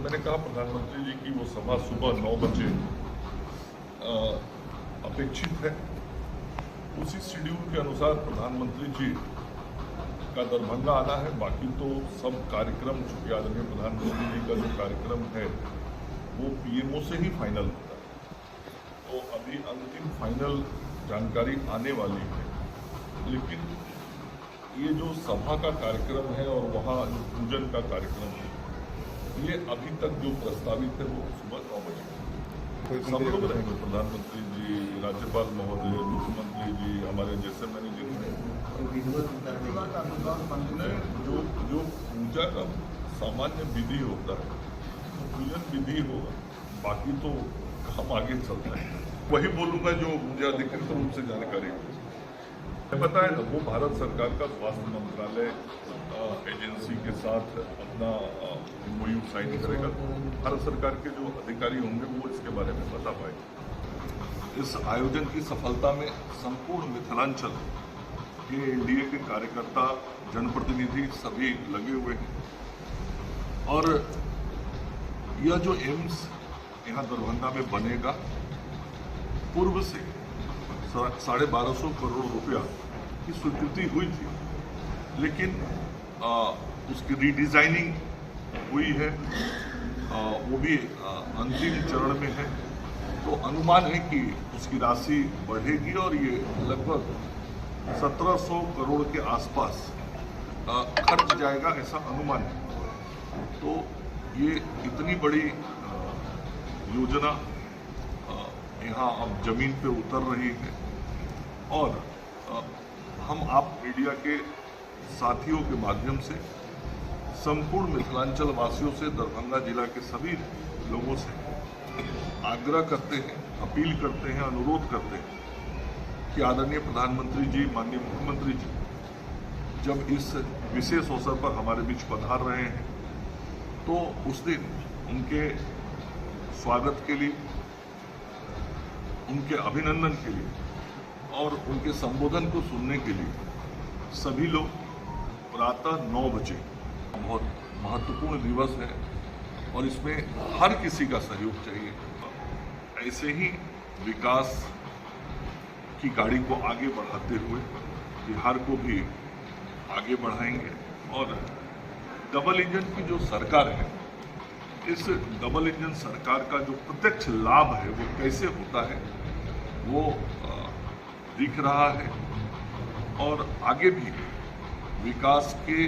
मैंने कहा प्रधानमंत्री जी की वो सभा सुबह 9 बजे अपेक्षित है। उसी शेड्यूल के अनुसार प्रधानमंत्री जी का दरभंगा आना है। बाकी तो सब कार्यक्रम, चूंकि आदरणीय प्रधानमंत्री जी का जो कार्यक्रम है वो पीएमओ से ही फाइनल होता है, तो अभी अंतिम फाइनल जानकारी आने वाली है। लेकिन ये जो सभा का कार्यक्रम है और वहाँ जो पूजन का कार्यक्रम है, ये अभी तक जो प्रस्तावित है वो सुबह 9 बजे सब लोग रहेंगे। प्रधानमंत्री जी, राज्यपाल महोदय, मुख्यमंत्री जी, हमारे जैसे मैनेजिंग जो पूजा का सामान्य विधि होता है, पूजन विधि होगा। बाकी तो हम आगे चलते हैं, वही बोलूँगा जो मुझे अधिकृत रूप से जानकारी हो। बताया ना, वो भारत सरकार का स्वास्थ्य मंत्रालय एजेंसी के साथ अपना MOU साइन करेगा। भारत सरकार के जो अधिकारी होंगे वो इसके बारे में बता पाएंगे। इस आयोजन की सफलता में संपूर्ण मिथिलांचल के एनडीए के कार्यकर्ता, जनप्रतिनिधि सभी लगे हुए हैं। और यह जो एम्स यहाँ दरभंगा में बनेगा, पूर्व से 1250 करोड़ रुपया की स्वीकृति हुई थी, लेकिन उसकी रीडिजाइनिंग हुई है, वो भी अंतिम चरण में है। तो अनुमान है कि उसकी राशि बढ़ेगी और ये लगभग 1700 करोड़ के आसपास खर्च जाएगा, ऐसा अनुमान है। तो ये इतनी बड़ी योजना यहाँ अब जमीन पे उतर रही है और हम आप मीडिया के साथियों के माध्यम से संपूर्ण मिथिलांचल वासियों से, दरभंगा जिला के सभी लोगों से आग्रह करते हैं, अपील करते हैं, अनुरोध करते हैं कि आदरणीय प्रधानमंत्री जी, माननीय मुख्यमंत्री जी जब इस विशेष अवसर पर हमारे बीच पधार रहे हैं, तो उस दिन उनके स्वागत के लिए, उनके अभिनंदन के लिए और उनके संबोधन को सुनने के लिए सभी लोग प्रातः 9 बजे, बहुत महत्वपूर्ण दिवस है और इसमें हर किसी का सहयोग चाहिए। ऐसे ही विकास की गाड़ी को आगे बढ़ाते हुए बिहार को भी आगे बढ़ाएंगे। और डबल इंजन की जो सरकार है, इस डबल इंजन सरकार का जो प्रत्यक्ष लाभ है वो कैसे होता है वो दिख रहा है और आगे भी विकास के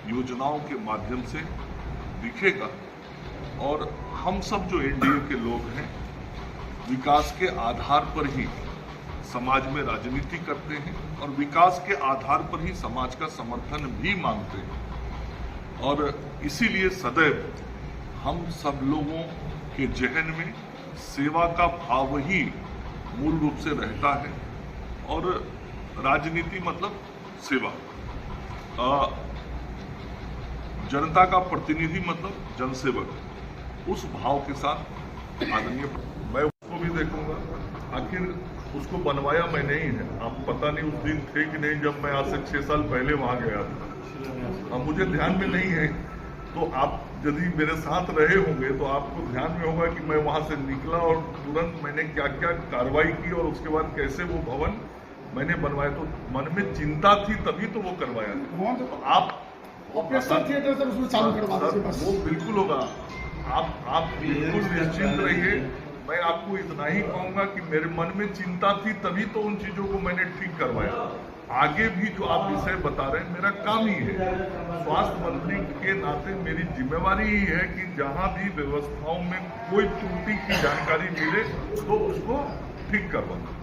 योजनाओं के माध्यम से दिखेगा। और हम सब जो एनडीए के लोग हैं, विकास के आधार पर ही समाज में राजनीति करते हैं और विकास के आधार पर ही समाज का समर्थन भी मांगते हैं। और इसीलिए सदैव हम सब लोगों के जहन में सेवा का भाव ही मूल रूप से रहता है और राजनीति मतलब सेवा। जनता का प्रतिनिधि मतलब जनसेवक। उस भाव के साथ आदरणीय मैं उसको भी देखूंगा। आखिर उसको बनवाया मैंने ही है। आप पता नहीं उस दिन थे कि नहीं जब मैं आज से 6 साल पहले वहां गया था। अब मुझे ध्यान में नहीं है, तो आप यदि मेरे साथ रहे होंगे तो आपको ध्यान में होगा कि मैं वहां से निकला और तुरंत मैंने क्या क्या कार्रवाई की और उसके बाद कैसे वो भवन मैंने बनवाया। तो मन में चिंता थी तभी तो वो करवाया था। तो आप ऑपरेशन थिएटर सर उसमें चालू करवा दीजिए। वो बिल्कुल होगा। आप बिल्कुल निश्चिंत रहिए। मैं आपको इतना ही कहूंगा कि मेरे मन में चिंता थी तभी तो उन चीजों को मैंने ठीक करवाया। आगे भी जो आप विषय बता रहे हैं, मेरा काम ही है, स्वास्थ्य मंत्री के नाते मेरी जिम्मेवारी ही है कि जहां भी व्यवस्थाओं में कोई त्रुटि की जानकारी मिले तो उसको ठीक करवाना।